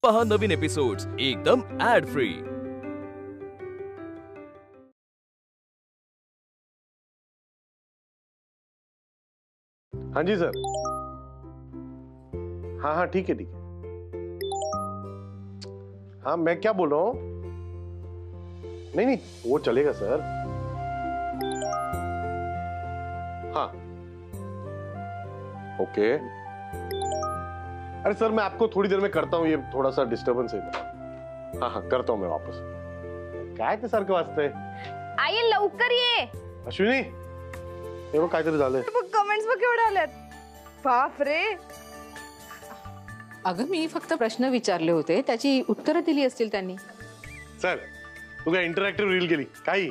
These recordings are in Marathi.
पहा नवीन एपिसोड्स एकदम ऍड फ्री। हाँ जी सर। हाँ हाँ ठीक है ठीक है। हाँ मैं क्या बोल रहा हूँ, नहीं नहीं वो चलेगा सर। हाँ ओके। अरे सर मैं आपको थोड़ी देर में करता हूँ, ये थोड़ा सा डिस्टर्बेंस है। हाँ हाँ करता हूँ मैं वापस। काय ते सारखं वाजतंय? आई लवकर ये। अश्विनी हे बघ काहीतरी झालंय। कमेंट्स बघ केवढे आलेत, बाप रे। अगं मी फक्त प्रश्न विचारले होते, त्याची उत्तरं दिली असतील त्यांनी। सर तू काय इंटरॅक्टिव्ह रील केली काही?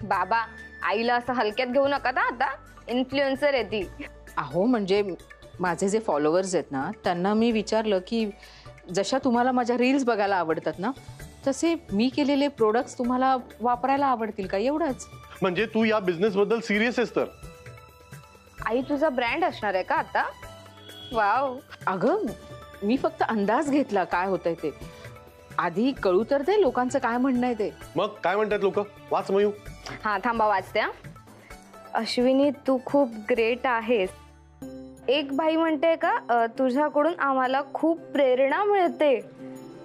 बाबा आईला असं हलक्यात घेऊ नका ना, आता इन्फ्लुएन्सर आहे ती। अहो म्हणजे माझे जे फॉलोअर्स आहेत ना, त्यांना मी विचारलं की जशा तुम्हाला माझ्या रील्स बघायला आवडतात ना, तसे मी केलेले प्रोडक्ट्स तुम्हाला वापरायला आवडतील का, एवढंच। म्हणजे तू या बिझनेस बद्दल सिरियस आहेस तर? आई तुझा ब्रँड असणार आहे का आता? वाव। अगं मी फक्त अंदाज घेतला काय होतंय ते, आधी कळू तर दे लोकांचं काय म्हणणं आहे ते। मग काय म्हणतात लोक? वाच मयू। हा थांबा वाचते। अश्विनी तू खूप ग्रेट आहेस। एक बाई म्हणते का तुझ्याकडून आम्हाला खूप प्रेरणा मिळते।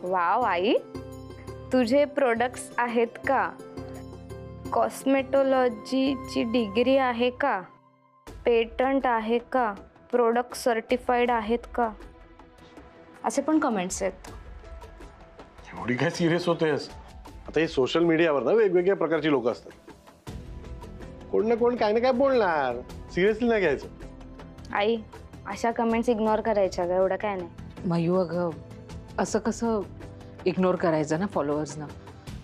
वाव आई, तुझे प्रोडक्ट्स आहेत का? कॉस्मेटोलॉजीची डिग्री आहे का? पेटंट आहे का? प्रोडक्ट सर्टिफाईड आहेत का? असे पण कमेंट्स आहेत। एवढी काय सिरियस होतेस? आता हे सोशल मीडियावर ना वेगवेगळ्या प्रकारची लोक असतात, कोण ना कोण काय ना काय बोलणार, सिरियसली नाही घ्यायचं। आई अशा कमेंट्स इग्नोर करायच्या का, एवढं काय नाही। मयू अगं असं कसं इग्नोर करायचं ना फॉलोअर्सना,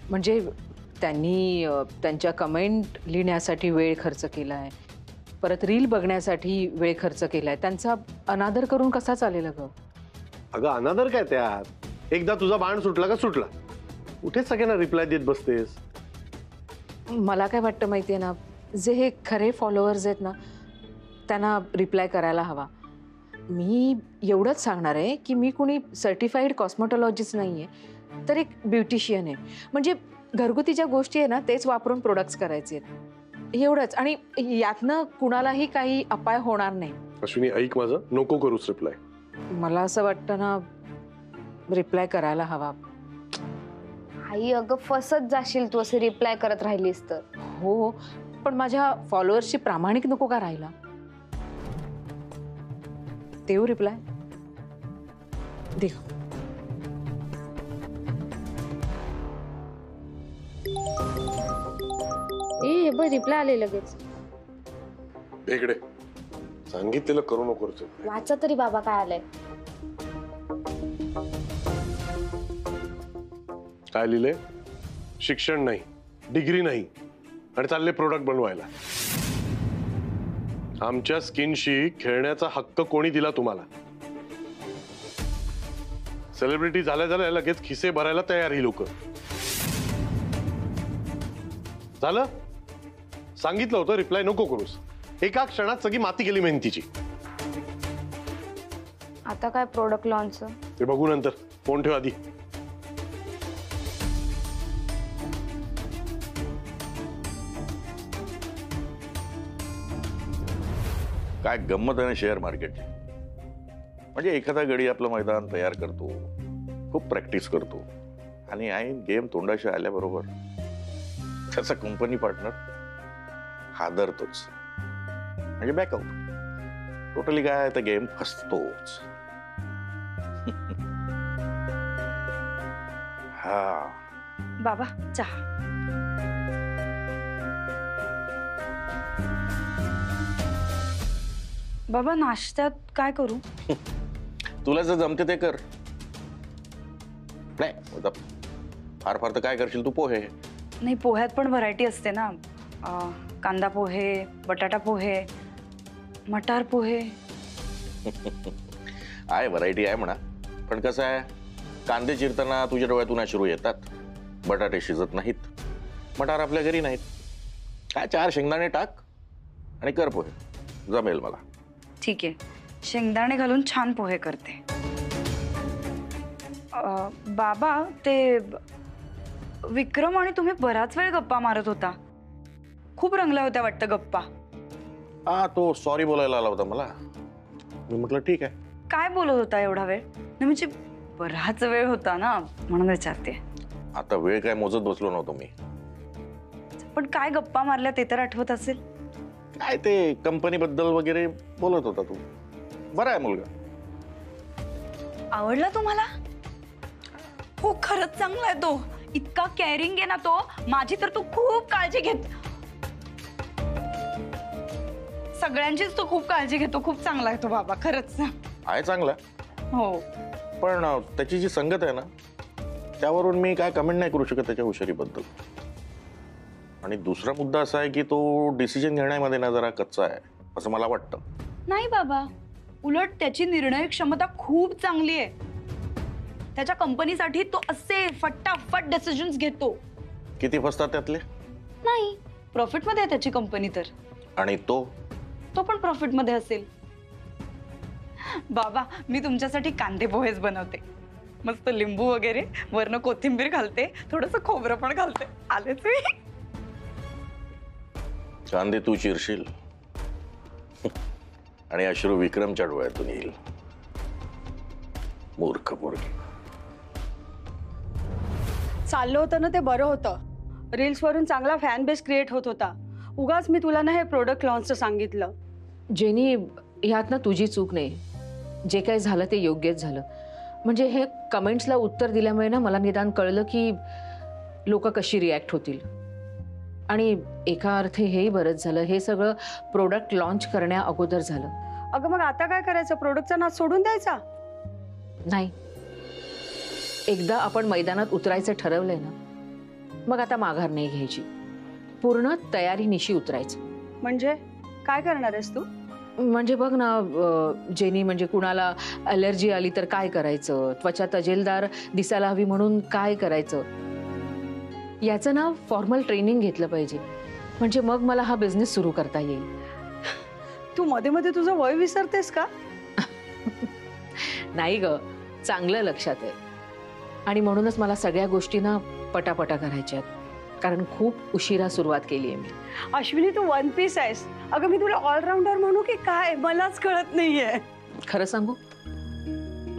म्हणजे त्यांनी त्यांच्या कमेंट लिहिण्यासाठी वेळ खर्च केला आहे, परत रील बघण्यासाठी वेळ खर्च केलाय, त्यांचा अनादर करून कसा चालेल अगं? अगं अनादर काय त्यात? एकदा तुझा बाण सुटला का सुटला, कुठे सगळ्यांना रिप्लाय देत बसतेस? मला काय वाटतं माहितीये ना, जे हे खरे फॉलोअर्स आहेत ना त्यांना रिप्लाय करायला हवा। मी एवढंच सांगणार आहे की मी कुणी सर्टिफाईड कॉस्मेटॉलॉजिस्ट नाही आहे, तर एक ब्युटिशियन आहे, म्हणजे घरगुती ज्या गोष्टी आहे ना तेच वापरून प्रोडक्ट्स करायचे आहेत, एवढंच। आणि यातनं कुणालाही काही अपाय होणार नाही। अश्विनी ऐक माझं, नको करूस रिप्लाय। मला असं वाटतं ना रिप्लाय करायला हवा। आई अगं फसत जाशील तू असे रिप्लाय करत राहिलीस तर। हो पण माझ्या फॉलोअर्सची प्रामाणिक नको का राहिला? देऊ रिप्लाय दे। ए बघ रिप्लाय आले लगेच। इकडे सांगितलेलं करू नको। वाचा तरी बाबा काय आलंय। काय लिहिले? शिक्षण नाही, डिग्री नाही आणि चालले प्रोडक्ट बनवायला। आमच्या स्किनशी खेळण्याचा हक्क कोणी दिला तुम्हाला? सेलिब्रिटी झाल्या झाल्या लगेच खिसे भरायला तयार ही लोक। झालं सांगितलं होतं रिप्लाय नको करूस, एका क्षणात सगळी माती गेली मेहनतीची। आता काय प्रोडक्ट लॉन्च? ते बघू नंतर, फोन ठेव आधी। काय गंमत आहे ना शेअर मार्केटची, म्हणजे एखादा गडी आपलं मैदान तयार करतो, खूप प्रॅक्टिस करतो आणि ऐन गेम तोंडाशी आल्याबरोबर त्याचा कंपनी पार्टनर हादरतोच, म्हणजे बॅकआउट। टोटली काय तर गेम फसतोच। हा बाबा चहा। बाबा नाश्त्यात काय करू? तुला जर जमते ते कर, नाही फार फार तर काय करशील तू? पोहे। नाही पोह्यात पण व्हरायटी असते ना, कांदा पोहे, बटाटा पोहे, मटार पोहे। आहे व्हरायटी आहे म्हणा, पण कसं आहे कांदे चिरताना तुझ्या डोळ्यातून अश्रू येतात, बटाटे शिजत नाहीत, मटार आपल्या घरी नाहीत, काय 4 शेंगदाणे टाक आणि कर पोहे, जमेल मला। ठीक आहे, शेंगदाणे घालून छान पोहे करते। बाबा ते विक्रम आणि तुम्ही बराच वेळ गप्पा मारत होता. खूप रंगल्या होत्या वाटतं गप्पा. हा, तो सॉरी बोलायला आला होता मला. मी म्हटलं ठीक आहे. काय बोलत होता एवढा वेळ? नाही म्हणजे बराच वेळ होता ना, म्हणून विचारते. आता वेळ काय मोजत बसलो नव्हतो मी. पण काय गप्पा मारल्या ते तर आठवत असेल. काय ते कंपनीबद्दल वगैरे बोलत होता तू. बरा आहे मुलगा. आवडला तुम्हाला? हो, खरंच चांगला आहे तो. इतका केअरिंग आहे ना तो. माझी तर तू खूप काळजी घेत. सगळ्यांचीच तो खूप काळजी घेतो. खूप चांगला आहे तो बाबा, खरंच आहे चांगला. हो. पण त्याची जी संगत आहे ना, त्यावरून मी काय कमेंट नाही करू शकत त्याच्या हुशारीबद्दल. आणि दुसरा मुद्दा असा आहे की तो डिसिजन घेण्यामध्ये ना जरा कच्चा आहे असं मला वाटतं. नाही बाबा, उलट त्याची निर्णय क्षमता खूप चांगली आहे. त्याच्या कंपनीसाठी तो असे फटाफट डिसिजन्स घेतो. किती फसतात त्यातले? नाही, प्रॉफिट मध्ये आहे त्याची कंपनी तर. आणि तो पण प्रॉफिट मध्ये असेल. बाबा, मी तुमच्यासाठी कांदे पोहेच बनवते. मस्त लिंबू वगैरे, वरनं कोथिंबीर घालते, थोडंसं खोबरं पण घालते. आलेच मी. कांदे तू चिरशील आणि अश्रू विक्रमच्या डोळ्यातून येईल. मूर्ख पोरगी. चाललं होतं ना ते बरं होतं. रील्सवरून चांगला फॅन बेस क्रिएट होत होता. उगाच मी तुला ना हे प्रोडक्ट लॉन्चचं सांगितलं. जेनी, ह्यात ना तुझी चूक नाही. जे काही झालं ते योग्यच झालं. म्हणजे हे कमेंट्सला उत्तर दिल्यामुळे ना मला निदान कळलं की लोक कशी रिॲक्ट होतील. आणि एका अर्थी हेही बरंच झालं, हे सगळं प्रोडक्ट लॉन्च करण्या अगोदर झालं. अगं मग आता काय करायचं? प्रोडक्टचा नाद सोडून द्यायचा? नाही, एकदा आपण मैदानात उतरायचं ठरवलंय ना, मग आता माघार नाही घ्यायची. पूर्ण तयारीनिशी उतरायचं. म्हणजे काय करणार आहेस तू? म्हणजे बघ ना जेनी, म्हणजे कुणाला ॲलर्जी आली तर काय करायचं, त्वचा तजेलदार दिसायला हवी म्हणून काय करायचं, याचं ना फॉर्मल ट्रेनिंग घेतलं पाहिजे. म्हणजे मग मला हा बिझनेस सुरू करता येईल. तू मध्ये मध्ये तुझं वय विसरतेस का? नाही ग, चांगलं लक्षात आहे. आणि म्हणूनच मला सगळ्या गोष्टी ना पटापटा करायच्या आहेत. कारण खूप उशिरा सुरुवात केली आहे मी. अश्विनी, तू वन पीस आहेस. अगं मी तुला ऑलराऊंडर म्हणू की काय, मलाच कळत नाहीये. खरं सांगू,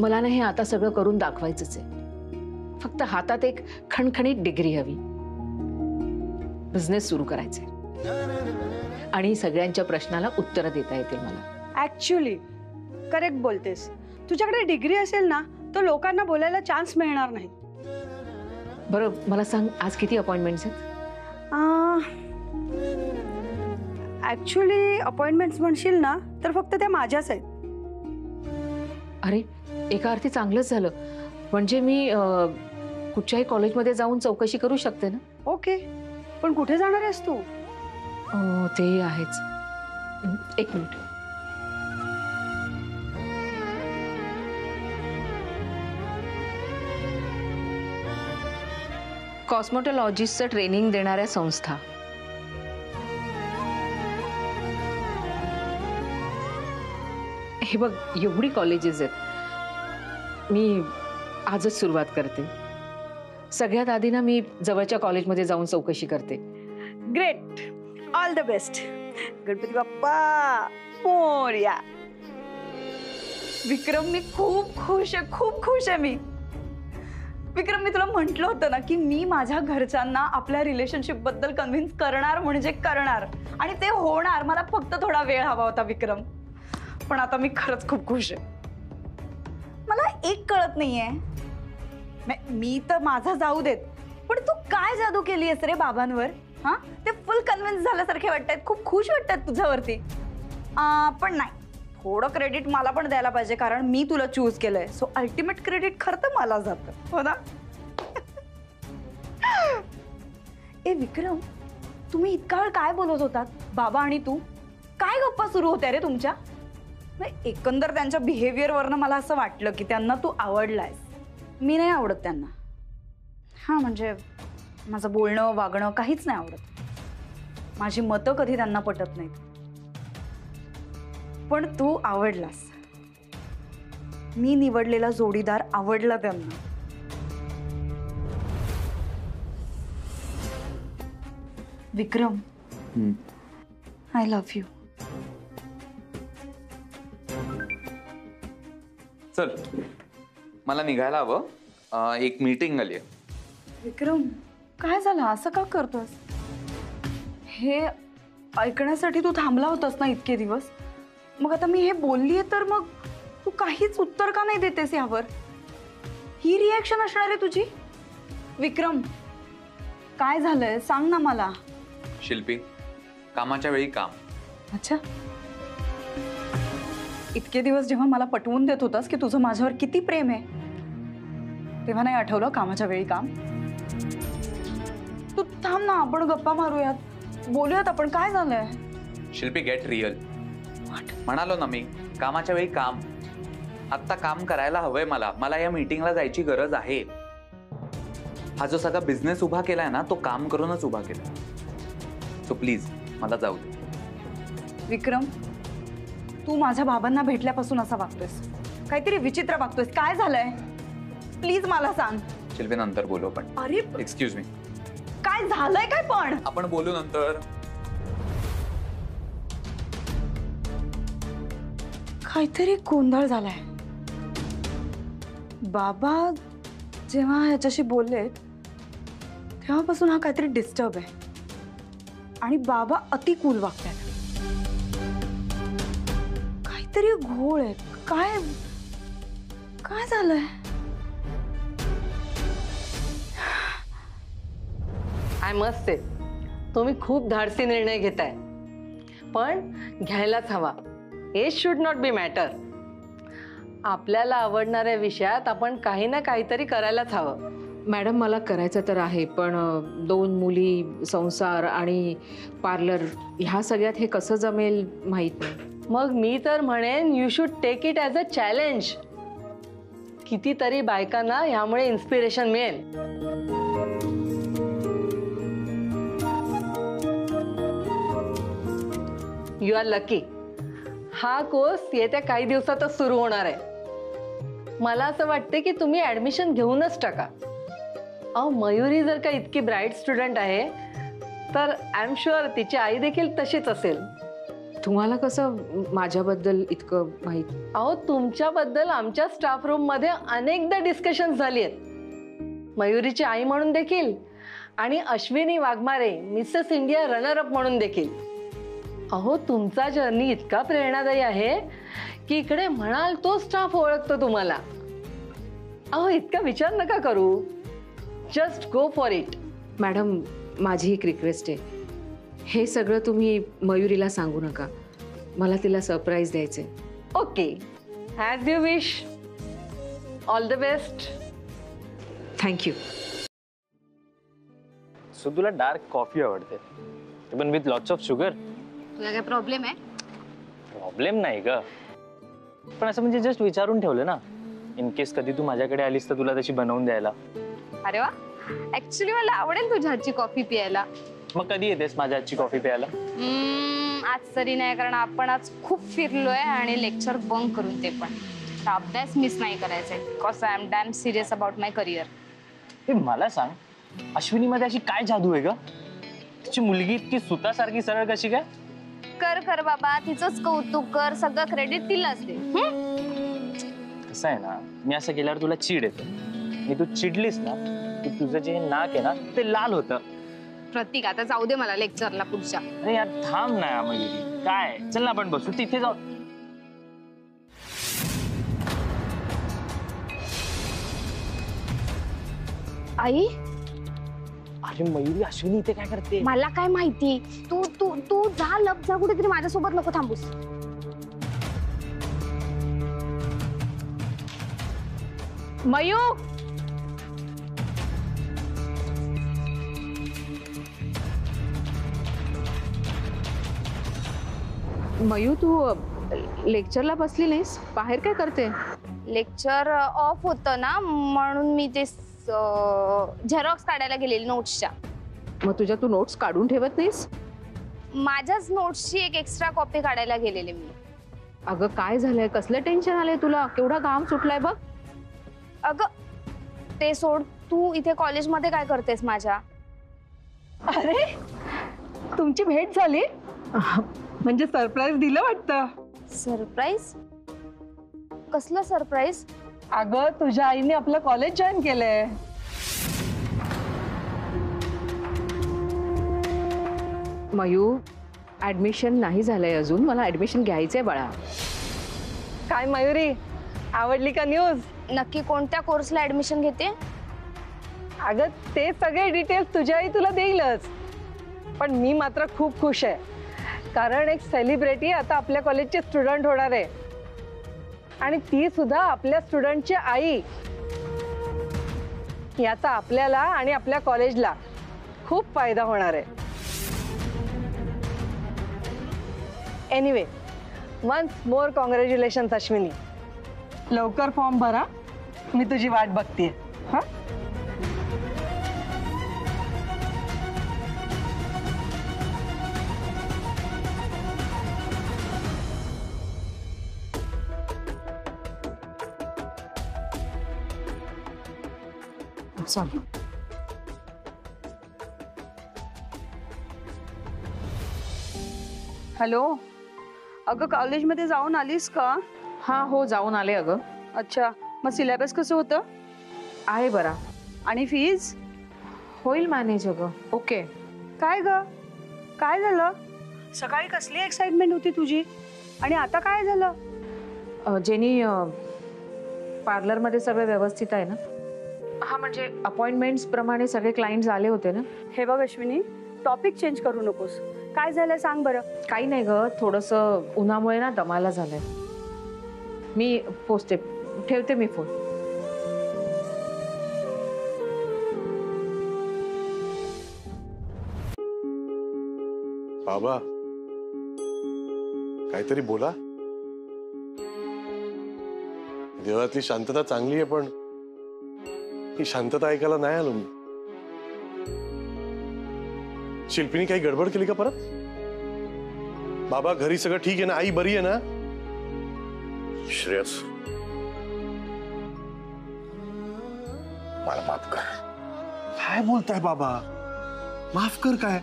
मला ना हे आता सगळं करून दाखवायचंच आहे. फक्त हातात एक खणखणीत डिग्री हवी. बिझनेस सुरू करायचंय आणि सगळ्यांच्या प्रश्नाला उत्तर देता येतील मला. ऍक्च्युली करेक्ट बोलतेस. तुझ्याकडे डिग्री असेल ना तर लोकांना बोलायला चान्स मिळणार नाही. बरं, मला सांग, आज किती अपॉइंटमेंट्स आहेत? ऍक्च्युली अपॉइंटमेंट्स म्हणशील ना तर फक्त त्या माझ्याच आहेत. अरे, एका अर्थी चांगलंच झालं. म्हणजे मी कुठच्याही कॉलेजमध्ये जाऊन चौकशी करू शकते ना. ओके, पण कुठे जाणार आहेस तू? ते आहेच. एक मिनिट. कॉस्मेटॉलॉजिस्टचं ट्रेनिंग देणाऱ्या संस्था. हे बघ, एवढी कॉलेजेस आहेत. मी आजच सुरुवात करते. सगळ्यात आधी ना मी जवळच्या कॉलेजमध्ये जाऊन चौकशी करते. Great, all the best. Ganpati Bappa Morya. Vikram, मी खूप खुश आहे, खूप खुश आहे मी. विक्रम, मी तुला म्हटलं होतं ना की मी माझ्या घरच्यांना आपल्या रिलेशनशिप बद्दल कन्व्हिन्स करणार म्हणजे करणार. आणि ते होणार. मला फक्त थोडा वेळ हवा होता विक्रम. पण आता मी खरंच खूप खुश आहे. मला एक कळत नाहीये, मी तर माझा जाऊ देत, पण तू काय जादू केली आहेस रे बाबांवर? हा, ते फुल कन्व्हिन्स झाल्यासारखे वाटतायत, खूप खुश वाटतात तुझ्यावरती. पण नाही, थोडं क्रेडिट मला पण द्यायला पाहिजे, कारण मी तुला चूज केलंय. सो अल्टिमेट क्रेडिट खरं तर मला जातं, हो ना? ए विक्रम, तुम्ही इतका वेळ काय बोलत होतात बाबा आणि तू? काय गप्पा सुरू होत्या रे तुमच्या? एकंदर त्यांच्या बिहेवियरवरनं मला असं वाटलं की त्यांना तू आवडलायस. मी नाही आवडत त्यांना. हा, म्हणजे माझं बोलणं वागणं काहीच नाही आवडत. माझी मतं कधी त्यांना पटत नाहीत. पण तू आवडलास. मी निवडलेला जोडीदार आवडला त्यांना. विक्रम, आय लव्ह यू. चल मला निघायला हवं, एक मीटिंग आली आहे. विक्रम, काय झालं? असं का करतोस? हे ऐकण्यासाठी तू थांबला होतास ना इतके दिवस. मग आता मी हे बोललीये तर मग तू काहीच उत्तर का नाही देतेस यावर? ही रिॲक्शन असणार आहे तुझी? विक्रम, काय झालंय सांग ना मला. शिल्पी, कामाच्या वेळी काम. अच्छा, इतके दिवस जेव्हा मला पटवून देत होतास की तुझं माझ्यावर किती प्रेम आहे, तेव्हा नाही आठवलं कामाच्या वेळी काम? तू थांब ना, आपण गप्पा मारूयात, बोलूयात आपण. काय झालंय? शिल्पी, गेट रिअल. म्हणालो ना मी, कामाच्या वेळी काम. आत्ता काम करायला हवंय मला. मला या मीटिंगला जायची गरज आहे. हा जो सगळा बिझनेस उभा केलाय ना, तो काम करूनच उभा केलाय. सो प्लीज मला जाऊ दे. विक्रम, तू माझ्या बाबांना भेटल्यापासून असा वागतोयस, काहीतरी विचित्र वागतोयस. काय झालंय प्लीज मला सांग. शिल्पी, नंतर बोलू आपण. अरे एक्सक्यूज मी. काय झालंय काय? पण आपण बोलू नंतर. काहीतरी गोंधळ झालाय. बाबा जेव्हा ह्याच्याशी बोलले तेव्हापासून हा काहीतरी डिस्टर्ब आहे आणि बाबा अति कूल वागतात. काहीतरी घोळ आहे. काय काय झालंय? आय मस्ट से, तुम्ही खूप धाडसी निर्णय घेताय, पण घ्यायलाच हवा. Age should not be matter. आपल्याला आवडणाऱ्या विषयात आपण काही ना काहीतरी करायलाच हवं. मॅडम, मला करायचं तर आहे, पण 2 मुली, संसार आणि पार्लर ह्या सगळ्यात हे कसं जमेल माहीत नाही. मग मी तर म्हणेन you should take it as a challenge. कितीतरी बायकांना ह्यामुळे इन्स्पिरेशन मिळेल. You are lucky. हा कोर्स येत्या काही दिवसातच सुरू होणार आहे. मला असं वाटते की तुम्ही ऍडमिशन घेऊनच टाका. मयुरी जर का इतकी ब्राईट स्टुडंट आहे तर आय एम शुअर तिची आई देखील तशीच असेल. तुम्हाला कसं माझ्याबद्दल इतकं माहीत? तुमच्याबद्दल आमच्या स्टाफ रूम मध्ये अनेकदा डिस्कशन झाली आहेत. मयुरीची आई म्हणून देखील आणि Ashwini Waghmare Mrs India runner up म्हणून देखील. तुमचा जर्नी इतका प्रेरणादायी आहे की इकडे म्हणाल तो स्टाफ ओळखतो तुम्हाला. इतका विचार नका करू. Just go for it. Madam, माझी एक रिक्वेस्ट आहे. हे सगळं तुम्ही मयुरीला सांगू नका. मला तिला सरप्राईज द्यायचंय. Okay, as you wish. All the best. Thank you. So तुला डार्क कॉफी आवडते, पण विथ लॉट्स ऑफ शुगर? तुला काय प्रॉब्लेम आहे? प्रॉब्लेम नाही ग, पण असं म्हणजे जस्ट विचारून ठेवलं ना, इन केस कधी तू माझ्याकडे आलीस तर तुला तशी बनवून द्यायला. अरे वा, ऍक्च्युली मला आवडेल तुझ्या हातची कॉफी प्यायला. मग कधी येतेस माझ्या हातची कॉफी प्यायला? आज तरी नाही, कारण आपण आज खूप फिरलोय आणि लेक्चर बंक करून, ते पण अभ्यास मिस नाही करायचा, because I am dam serious about my career. हे मला सांग, अश्विनी मध्ये अशी काय जादू आहे ग? तिची मुलगी इतकी सुतासारखी सरळ कशी काय? कर बाबा, तिचंच कौतुक कर, सगळं क्रेडिट तिलाच दे. कसं आहे ना, मी असं केल्यावर तुला चीड येते. मी तू चिडलीस ना की तुझं जे नाक आहे ना ते लाल होतं. प्रतीक, आता जाऊ दे मला लेक्चरला पुढच्या. अरे यार थांब ना मयुरी, काय, चल ना आपण बसू तिथे जाऊ. आई, अरे मयुरी, अश्विनी इथे काय करते? मला काय माहिती. तू तू तू जा, लप जा कुठेतरी, माझ्यासोबत नको थांबूस. मयू, मयू, तू लेक्चरला बसली नाहीस? बाहेर काय करते? लेक्चर ऑफ होतं ना, म्हणून मी ते झेरॉक्स काढायला गेलेली नोट्सच्या. मग तुझ्या तू नोट्स काढून ठेवत नाहीस? माझ्याच नोट्सची एक एक्स्ट्रा कॉपी काढायला गेलेले मी. अगं काय झालंय? कसलं टेन्शन आलंय तुला? केवढा घाम सुटलाय बघ. अगं ते सोड, तू इथे कॉलेजमध्ये काय करतेस माझ्या? अरे तुमची भेट झाली म्हणजे सरप्राईज दिलं वाटतं. सरप्राईज? कसलं सरप्राईज? अगं तुझ्या आईने आपलं कॉलेज जॉईन केलंय. मयू, ऍडमिशन नाही झालंय अजून, मला ऍडमिशन घ्यायचंय बाळा. काय मयुरी, आवडली का न्यूज? नक्की कोणत्या कोर्सला ऍडमिशन घेते? अगं ते सगळे डिटेल्स तुझ्या आई तुला देईलच, पण मी मात्र खूप खुश आहे, कारण एक सेलिब्रिटी आता आपल्या कॉलेजचे स्टुडंट होणार आहे आणि ती सुद्धा आपल्या स्टुडंटची आई. याचा आपल्याला आणि आपल्या कॉलेजला खूप फायदा होणार आहे. Anyway, once more congratulations Ashwini. लवकर फॉर्म भरा, मी तुझी वाट बघतेय. हा, हॅलो. अगं कॉलेजमध्ये जाऊन आलीस का? हा हो, जाऊन आले अगं. अच्छा, मग सिलेबस कसं होतं? आहे बरा. आणि फीज? होईल मॅनेज अगं. ओके. काय ग, काय झालं? सकाळी कसली एक्साइटमेंट होती तुझी आणि आता काय झालं? जेनी, पार्लरमध्ये सगळं व्यवस्थित आहे ना? हा म्हणजे अपॉइंटमेंट्स प्रमाणे सगळे क्लायंट्स आले होते ना? हे बघ अश्विनी, टॉपिक चेंज करू नकोस. काय झालंय सांग बरं. काही नाही ग, थोडंसं उन्हामुळे ना दमायला झालंय. मी पोचते, ठेवते मी फोन. बाबा काहीतरी बोला. देवळातली शांतता चांगली आहे, पण ही शांतता ऐकायला नाही आलो मी. शिल्पीने काही गडबड केली का परत? बाबा घरी सगळं ठीक आहे ना? आई बरी आहे ना? श्रेयस, मला माफ कर. काय बोलताय बाबा? माफ कर काय?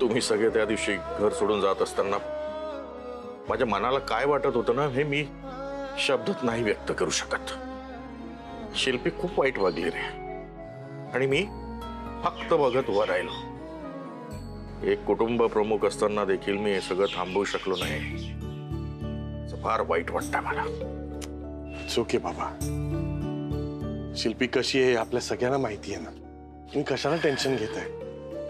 तुम्ही सगळे त्या दिवशी घर सोडून जात असताना माझ्या मनाला काय वाटत होतं ना, हे मी शब्दात नाही व्यक्त करू शकत. शिल्पी खूप वाईट वागली रे, आणि मी फक्त बघत उभा राहिलो. एक कुटुंब प्रमुख असताना देखील मी हे सगळं थांबवू शकलो नाही. फार वाईट वाटतंय मला. ओके बाबा, शिल्पी कशी आहे आपल्या सगळ्यांना माहिती आहे ना. तुम्ही कशाला टेन्शन घेताय?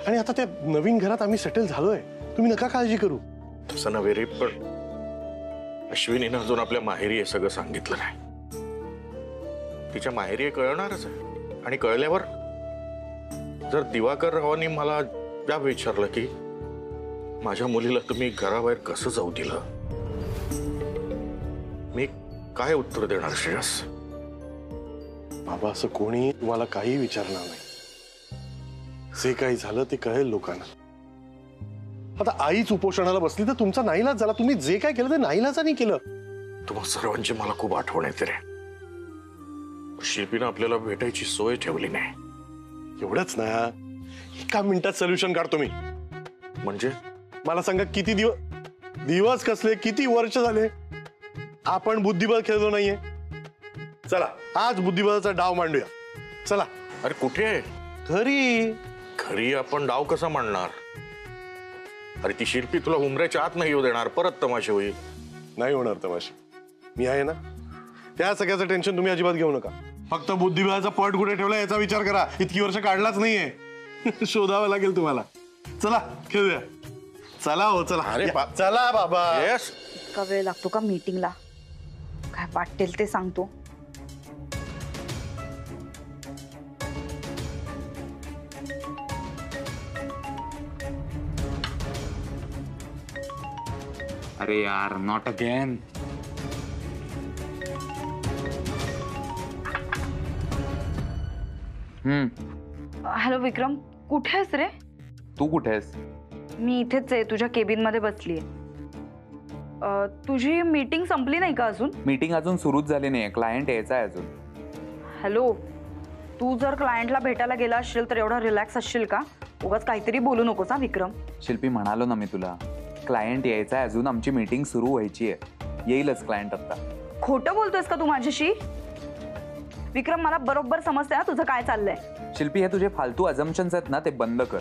आणि आता त्या नवीन घरात आम्ही सेटल झालोय, तुम्ही नका काळजी करू. तसं नव्हे रे, पण अश्विनीनं अजून आपल्या माहेरी हे सगळं सांगितलं नाही. तिच्या माहेरी हे कळणारच आहे, आणि कळल्यावर जर दिवाकर रावांनी मला त्या विचारलं की माझ्या मुलीला तुम्ही घराबाहेर कसं जाऊ दिलं, मी काय उत्तर देणार श्रेयस? बाबा असं कोणी तुम्हाला काही विचारणार नाही. जे काही झालं ते कळेल लोकांना. आता आईच उपोषणाला बसली तर तुमचा नाईलाज झाला. तुम्ही जे काय केलं ते नाईलाजाने केलं. तुम्हा सर्वांची मला खूप आठवण येते रे. शिल्पीनं आपल्याला भेटायची सोय ठेवली नाही. एवढंच ना, एका मिनिटात सोल्युशन काढतो मी. म्हणजे मला सांगा, किती दिवस कसले, किती वर्ष झाले आपण बुद्धिबळ खेळलो नाहीये? चला आज बुद्धिबळाचा डाव मांडूया. चला. अरे कुठे आहे? घरी. घरी आपण डाव कसा मांडणार? अरे ती शिल्पी तुला उमऱ्याच्या आत नाही येऊ देणार, परत तमाशे होईल. नाही होणार तमाशे, मी आहे ना. त्या सगळ्याचं टेन्शन तुम्ही अजिबात घेऊ नका. फक्त बुद्धिबळाचा पट कुठे ठेवला याचा विचार करा. इतकी वर्ष काढलाच नाहीये, शोधावं लागेल तुम्हाला. चला खेळूया. चला हो चला. अरे चला बाबा. येस. इतका वेळ लागतो का मीटिंगला? काय वाटेल ते सांगतो. अरे यार, नॉट अगेन. हॅलो विक्रम, कुठे आहेस रे? तू कुठे आहेस? मी इथेच आहे, तुझ्या केबिन मध्ये बसलीये. तुझी मीटिंग संपली नाही का अजून? मीटिंग अजून सुरूच झाली नाही, क्लायंट यायचा आहे अजून. हॅलो, तू जर क्लायंटला भेटायला गेला असशील तर एवढा रिलॅक्स असशील का? उगाच काहीतरी बोलू नकोस हा विक्रम. शिल्पी, म्हणालो ना मी तुला, क्लायंट यायचा आहे, अजून आमची मीटिंग सुरू व्हायची आहे, येईलच क्लायंट आता. खोटं बोलतोयस का तू माझ्याशी? विक्रम, मला बरोबर समजतंय ना तुझं काय चाललंय. शिल्पी, हे तुझे फालतू अजम्पशन्स आहेत ना, ते बंद कर.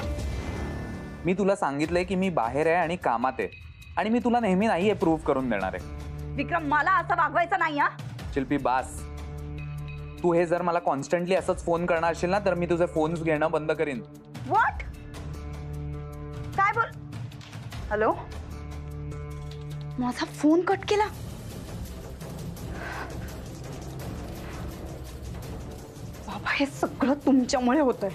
मी तुला सांगितलंय की मी बाहेर आहे आणि कामात आहे, आणि मी तुला नेहमी नाही हे प्रूव्ह करून देणार आहे. विक्रम, मला असं वागवायचं नाही हा. शिल्पी, बास. तू हे जर मला कॉन्स्टंटली असंच फोन करणार असेल ना, तर मी तुझे फोन्स घेणं बंद करीन. व्हॉट? काय बोल? हॅलो, माझा फोन कट केला. बाबा, हे सगळं तुमच्यामुळे होतंय.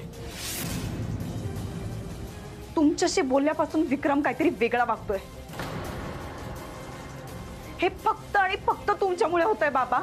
तुमच्याशी बोलल्यापासून विक्रम काहीतरी वेगळा वागतोय. हे फक्त आणि फक्त तुमच्यामुळे होतंय बाबा.